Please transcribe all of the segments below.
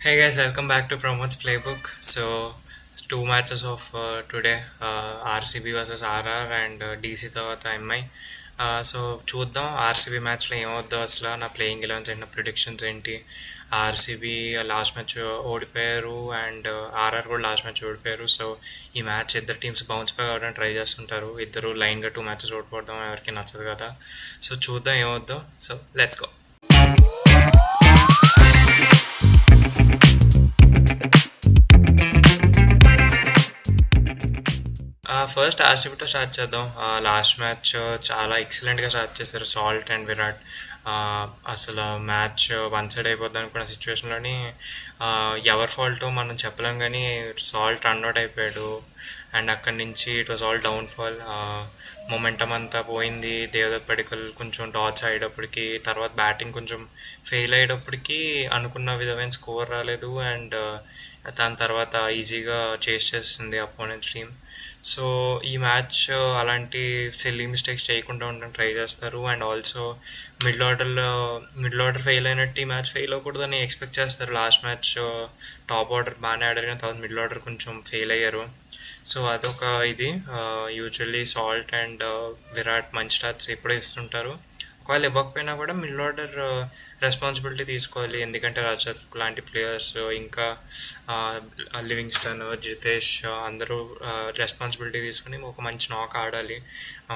Hey guys, welcome back to Pramod's Playbook. So, two matches of today, RCB versus RR and DC తర్వాత MI. So చూద్దాం RCB మ్యాచ్లో ఏమవుద్దో అసలు నా playing elevens ఏంటి నా predictions ఏంటి. ఆర్సీబీ లాస్ట్ మ్యాచ్ ఓడిపోయారు అండ్ ఆర్ఆర్ కూడా లాస్ట్ మ్యాచ్ ఓడిపోయారు. సో ఈ మ్యాచ్ ఇద్దరు టీమ్స్ బౌన్స్ బ్యాక్ అవ్వడానికి ట్రై చేస్తుంటారు. ఇద్దరు లైన్గా టూ మ్యాచెస్ ఓడిపోవడం ఎవరికి నచ్చదు కదా. సో చూద్దాం ఏమవుద్దో. So let's go. ఫస్ట్ ఆర్సీబీతో స్టార్ట్ చేద్దాం. లాస్ట్ మ్యాచ్ చాలా ఎక్సలెంట్గా స్టార్ట్ చేశారు సాల్ట్ అండ్ విరాట్. అసలు మ్యాచ్ వన్ సైడ్ అయిపోద్ది అనుకున్న సిచ్యువేషన్లోని ఎవరి ఫాల్టో మనం చెప్పలేం, కానీ సాల్ట్ రన్అట్ అయిపోయాడు అండ్ అక్కడి నుంచి it was all downfall. Momentum అంతా పోయింది. దేవదత్ పడికల్ కొంచెం డాట్స్ అయ్యేటప్పటికి, తర్వాత బ్యాటింగ్ కొంచెం ఫెయిల్ అయ్యేటప్పటికి అనుకున్న విధమైన స్కోర్ రాలేదు అండ్ దాని తర్వాత ఈజీగా చేస్ చేస్తుంది అపోనెంట్ టీమ్. సో ఈ మ్యాచ్ అలాంటి సిల్లీ మిస్టేక్స్ చేయకుండా ఉండడం ట్రై చేస్తారు and also middle order fail అయినట్టు ఈ మ్యాచ్ ఫెయిల్ అవ్వకూడదని ఎక్స్పెక్ట్ చేస్తారు. లాస్ట్ మ్యాచ్ టాప్ ఆర్డర్ బాగానే ఆడారు కానీ తర్వాత మిడిల్ ఆర్డర్ కొంచెం ఫెయిల్ అయ్యారు. సో అదొక ఇది. యూజువల్లీ సాల్ట్ అండ్ విరాట్ మంచి స్టార్ట్స్ ఎప్పుడూ ఇస్తుంటారు. ఒకవేళ ఇవ్వకపోయినా కూడా మిడిల్ ఆర్డర్ రెస్పాన్సిబిలిటీ తీసుకోవాలి, ఎందుకంటే రజత్ లాంటి ప్లేయర్స్ ఇంకా లివింగ్స్టన్, జితేష్ అందరూ రెస్పాన్సిబిలిటీ తీసుకుని ఒక మంచి నాక్ ఆడాలి.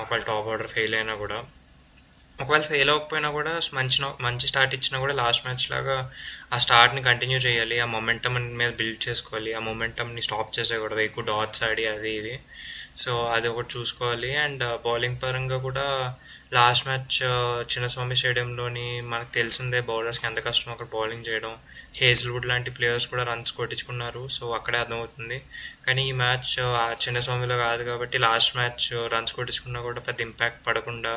ఒకవేళ టాప్ ఆర్డర్ ఫెయిల్ అయినా కూడా, ఒకవేళ ఫెయిల్ అవ్వకపోయినా కూడా మంచి స్టార్ట్ ఇచ్చినా కూడా లాస్ట్ మ్యాచ్ లాగా ఆ స్టార్ట్ని కంటిన్యూ చేయాలి. ఆ మొమెంటమ్ మీద బిల్డ్ చేసుకోవాలి. ఆ మొమెంటమ్ని స్టాప్ చేసేయకూడదు ఎక్కువ డాట్స్ ఆడి అది ఇది. సో అది ఒకటి చూసుకోవాలి. అండ్ బౌలింగ్ పరంగా కూడా లాస్ట్ మ్యాచ్ చిన్నస్వామి స్టేడియంలోని మనకు తెలిసిందే బౌలర్స్కి ఎంత కష్టం అక్కడ బౌలింగ్ చేయడం. హేజ్ల్వుడ్ లాంటి ప్లేయర్స్ కూడా రన్స్ కొట్టించుకున్నారు. సో అక్కడే అర్థమవుతుంది. కానీ ఈ మ్యాచ్ చిన్నస్వామిలో కాదు కాబట్టి లాస్ట్ మ్యాచ్ రన్స్ కొట్టించుకున్నా కూడా పెద్ద ఇంపాక్ట్ పడకుండా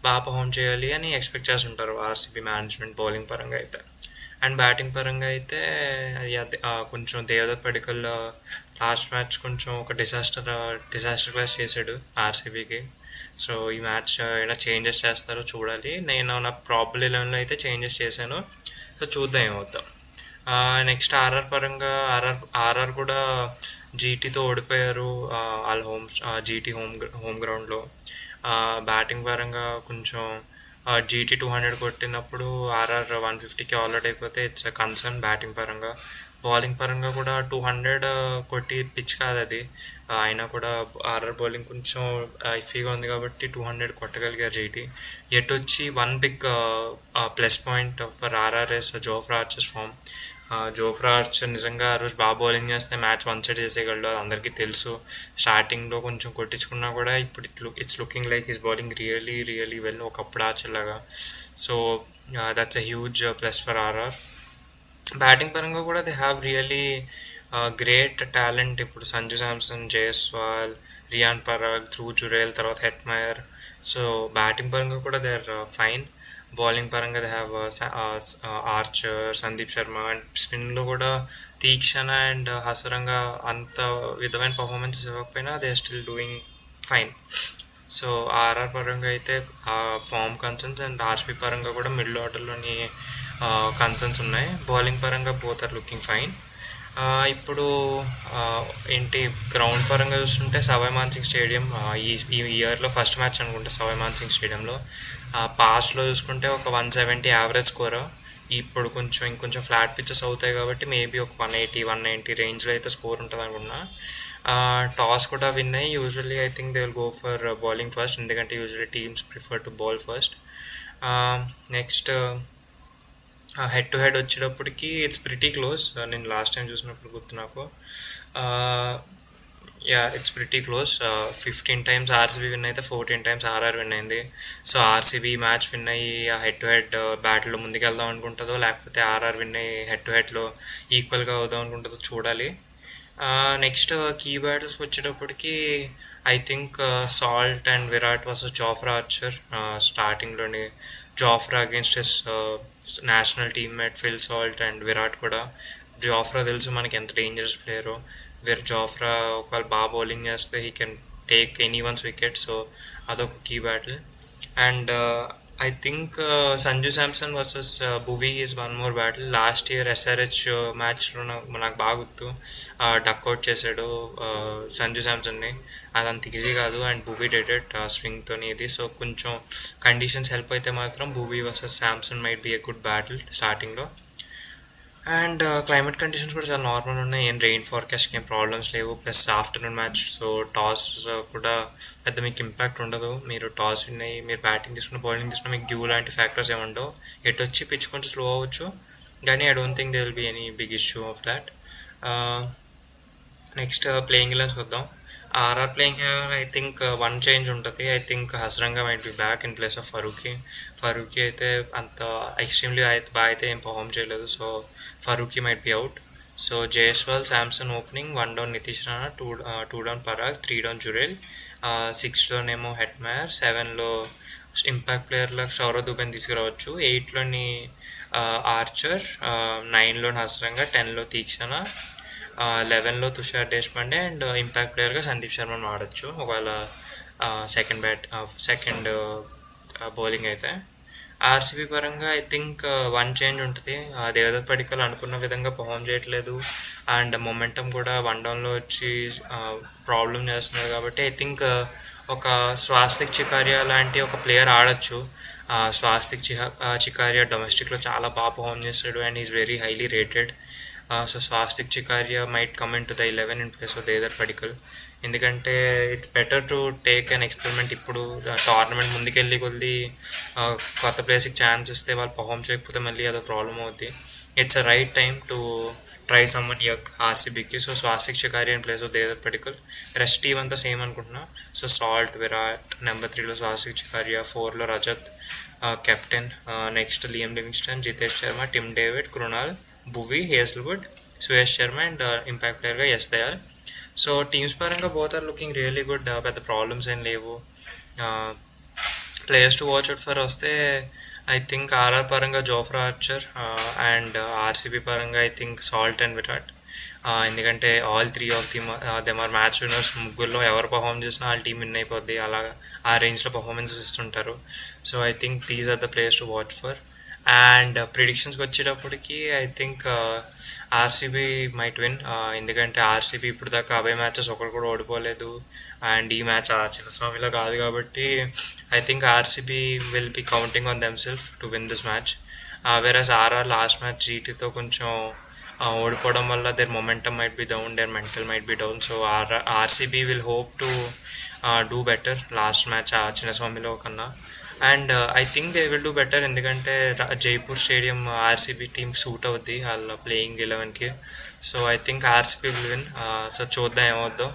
బాగా పర్ఫామ్ చేయాలి అని ఎక్స్పెక్ట్ చేస్తుంటారు ఆర్సీబీ మేనేజ్మెంట్ బౌలింగ్ పరంగా అయితే. అండ్ బ్యాటింగ్ పరంగా అయితే కొంచెం దేవదత్ పడికల్ లాస్ట్ మ్యాచ్ కొంచెం ఒక డిజాస్టర్ క్లాస్ చేశాడు ఆర్సీబీకి. సో ఈ మ్యాచ్ ఏమైనా చేంజెస్ చేస్తారో చూడాలి. నేను నా ప్రాబబుల్ 11లో అయితే చేంజెస్ చేశాను. సో చూద్దాం ఏమవుతాం. నెక్స్ట్ ఆర్ఆర్ పరంగా ఆర్ఆర్ కూడా జీటీతో ఓడిపోయారు వాళ్ళ జీటీ హోమ్ గ్రౌండ్లో. బ్యాటింగ్ పరంగా కొంచెం జీటీ 200 కొట్టినప్పుడు ఆర్ఆర్ 150కి ఆల్అౌట్ అయిపోతే ఇట్స్ కన్సర్న్ బ్యాటింగ్ పరంగా. బౌలింగ్ పరంగా కూడా 200 కొట్టి పిచ్ కాదు అది, అయినా కూడా ఆర్ఆర్ బౌలింగ్ కొంచెం ఇఫీగా ఉంది కాబట్టి 200 కొట్టగలిగారు జీటీ. ఎటు వచ్చి one big plus point for RR is Jofra Archer's form. Jofra Archer నిజంగా ఆ రోజు బాగా బౌలింగ్ చేస్తే మ్యాచ్ వన్ సైడ్ చేసేయగలడు, అది అందరికీ తెలుసు. స్టార్టింగ్లో కొంచెం కొట్టించుకున్నా కూడా ఇప్పుడు it's looking like his bowling really really well, ఒకప్పుడు ఆర్చర్ లాగా. So that's a huge plus for RR. Batting పరంగా కూడా they have really great talent. ఇప్పుడు సంజు శాంసన్, జైస్వాల్, రియాన్ పరాగ్, ధ్రువ్ జురేల్, తర్వాత హెట్మయర్. సో బ్యాటింగ్ పరంగా కూడా దే ఆర్ ఫైన్. బౌలింగ్ పరంగా they have Archer, Sandeep Sharma. And స్పిన్లో కూడా తీక్షణ అండ్ హసరంగా అంత విధమైన పర్ఫార్మెన్సెస్ ఇవ్వకపోయినా they are still doing fine. So RR పరంగా అయితే ఫామ్ కన్సర్న్స్ అండ్ ఆర్సీబీ పరంగా కూడా మిడిల్ ఆర్డర్లోని కన్సర్న్స్ ఉన్నాయి. బౌలింగ్ పరంగా బోత్ ఆర్ లుకింగ్ ఫైన్. ఇప్పుడు ఏంటి గ్రౌండ్ పరంగా చూస్తుంటే సవాయ్ మాన్సింగ్ స్టేడియం ఈ ఇయర్లో ఫస్ట్ మ్యాచ్ అనుకుంటే సవాయ్ మాన్సింగ్ స్టేడియంలో. పాస్ట్లో చూసుకుంటే ఒక 170 యావరేజ్ స్కోర్. ఇప్పుడు ఇంకొంచెం ఫ్లాట్ పిచ్చెస్ అవుతాయి కాబట్టి మేబీ ఒక 180 రేంజ్లో అయితే స్కోర్ ఉంటుంది అనుకున్నా. టాస్ కూడా విన్ అయ్యి usually I think they will go for bowling first, ఎందుకంటే usually teams prefer to bowl first. Next head to head వచ్చేటప్పటికి ఇట్స్ ప్రిటీ క్లోజ్. నేను లాస్ట్ టైం చూసినప్పుడు గుర్తు నాకు. Yeah, it's pretty close. 15 times RCB win అయితే 14 times RR win అయింది. So RCB match win అయ్యి ఆ హెడ్ టు హెడ్ బ్యాటిల్లో ముందుకెళ్దాం అనుకుంటుందో, లేకపోతే ఆర్ఆర్ విన్ అయ్యి హెడ్ టు హెడ్లో ఈక్వల్గా అవుదాం అనుకుంటుందో చూడాలి. నెక్స్ట్ కీ బ్యాటిల్స్కి వచ్చేటప్పటికి I think Salt and Virat versus Jofra Archer. స్టార్టింగ్లోని Jofra against his national teammate Phil Salt and Virat కూడా. జోఫ్రా తెలుసు మనకి ఎంత డేంజరస్ ప్లేయరో. జోఫ్రా ఒకవేళ బాగా బౌలింగ్ చేస్తే he can take anyone's wicket. So అదొక key battle. And I think Sanju Samson versus Bhuvi is one more battle. Last year SRH మ్యాచ్లో నాకు బాగా గుర్తు, డక్అవుట్ చేశాడు సంజు శాంసన్ని. అది అంత ఈజీ కాదు, అండ్ భువీ డెడెడ్ స్వింగ్తోని ఇది. సో కొంచెం కండిషన్స్ హెల్ప్ అయితే మాత్రం Bhuvi versus Samson might be a good battle స్టార్టింగ్లో. అండ్ క్లైమేట్ కండిషన్స్ కూడా చాలా నార్మల్ ఉన్నాయి, ఏం రెయిన్ ఫార్కాస్ట్కి ఏం ప్రాబ్లమ్స్ లేవు. Plus afternoon match, so toss కూడా పెద్ద మీకు ఇంపాక్ట్ ఉండదు. మీరు టాస్ విన్ అయ్యి మీరు బ్యాటింగ్ తీసుకున్న బౌలింగ్ తీసుకున్న మీకు డ్యూ లాంటి ఫ్యాక్టర్స్ ఏమి ఉండవు. ఎటు వచ్చి పిచ్ కొంచెం స్లో అవ్వచ్చు, కానీ I don't think they will be any big issue of that. Next playing elevens చూద్దాం. RR playing eleven I think one change ఉంటుంది. I think Hasaranga might be back in place of Farooqi అయితే అంత extremely అయితే బాగా అయితే ఏం పర్ఫామ్ చేయలేదు, so Farooqi might be out. So Jaiswal, Samson opening, 1 down Nitish Rana, 2 down Parag, 3 down Jurel, 6లోనేమో హెట్మయర్, 7లో ఇంపాక్ట్ ప్లేయర్లకు సౌరవ్ దుబేని తీసుకురావచ్చు, 8లోని ఆర్చర్, 9లో హస్రంగా, 10లో తీక్షణ, 11లో తుషార్ దేశ్పాండే, అండ్ ఇంపాక్ట్ ప్లేయర్గా సందీప్ శర్మను వాడచ్చు ఒకవేళ సెకండ్ బౌలింగ్ అయితే. ఆర్సీబీ పరంగా ఐ థింక్ వన్ చేంజ్ ఉంటుంది. దేవదత్ పడిక్కల్ అనుకున్న విధంగా పర్ఫామ్ చేయట్లేదు, అండ్ మొమెంటం కూడా 1 డౌన్లో వచ్చి ప్రాబ్లం చేస్తున్నాడు. కాబట్టి ఐ థింక్ ఒక స్వాస్తిక్ చికారియా లాంటి ఒక ప్లేయర్ ఆడచ్చు. స్వాస్తిక్ చికారియా డొమెస్టిక్లో చాలా బాగా పర్ఫామ్ చేస్తాడు, and is very highly rated. So Swastik Chikara might come in to the 11 in place of Devdutt Padikkal. ఎందుకంటే it's better to take an experiment. ఇప్పుడు టోర్నమెంట్ ముందుకెళ్ళి కొద్ది కొత్త ప్లేస్కి ఛాన్స్ ఇస్తే వాళ్ళు పర్ఫామ్ చేయకపోతే మళ్ళీ అదో ప్రాబ్లం అవుద్ది. It's a right time to try someone young ఆర్సీబీకి. So Swastik Chikara in place of Devdutt Padikkal. Rest team అంతా సేమ్ అనుకుంటున్నా. సో సాల్ట్, విరాట్, నెంబర్ 3లో స్వాస్తిక్ చికారియా, 4లో Rajat captain, next Liam Livingstone, Jitesh Sharma, Tim David, Krunal, Bhuvi, Hazlewood, Suyash Sharma, and impact ప్లేయర్గా యశ్ దయాల్. సో టీమ్స్ పరంగా both are looking really good. పెద్ద problems ఏం లేవు. Players to watch out for వస్తే ఐ థింక్ ఆర్ఆర్ పరంగా జోఫ్రా ఆర్చర్, అండ్ ఆర్సీబీ పరంగా I think Salt and Virat. ఎందుకంటే all 3 of them are match winners. ముగ్గురులో ఎవరు పర్ఫామ్ చేసినా వాళ్ళ టీం విన్ అయిపోద్ది, అలా ఆ రేంజ్లో పర్ఫార్మెన్సెస్ ఇస్తుంటారు. So I think these are the players to watch for. And ప్రిడిక్షన్స్కి వచ్చేటప్పటికి I think RCB might win. ఎందుకంటే ఆర్సీబీ ఇప్పుడు దాకా అవే మ్యాచెస్ ఒకరు కూడా ఓడిపోలేదు, అండ్ ఈ మ్యాచ్ చిన్నస్వామిలో కాదు కాబట్టి I think RCB will be counting on themselves to win this match. Versus RR last match జీటీతో కొంచెం ఓడిపోవడం వల్ల their momentum might be down, their mental might be down. So RCB will hope to do better last match చిన్నస్వామిలో కన్నా. And I think they will do better, ఎందుకంటే Jaipur stadium RCB team suit అవుద్ది వాళ్ళ playing 11కి. So I think RCB will win. So చూద్దాం ఏమవుద్దో.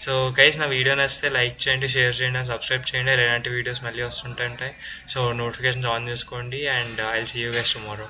So guys, నా video నచ్చితే లైక్ చేయండి, షేర్ చేయండి, సబ్స్క్రైబ్ చేయండి. ఇలాంటి వీడియోస్ మళ్ళీ వస్తుంటాయి. సో నోటిఫికేషన్స్ ఆన్ చేసుకోండి, and I will see you guys tomorrow.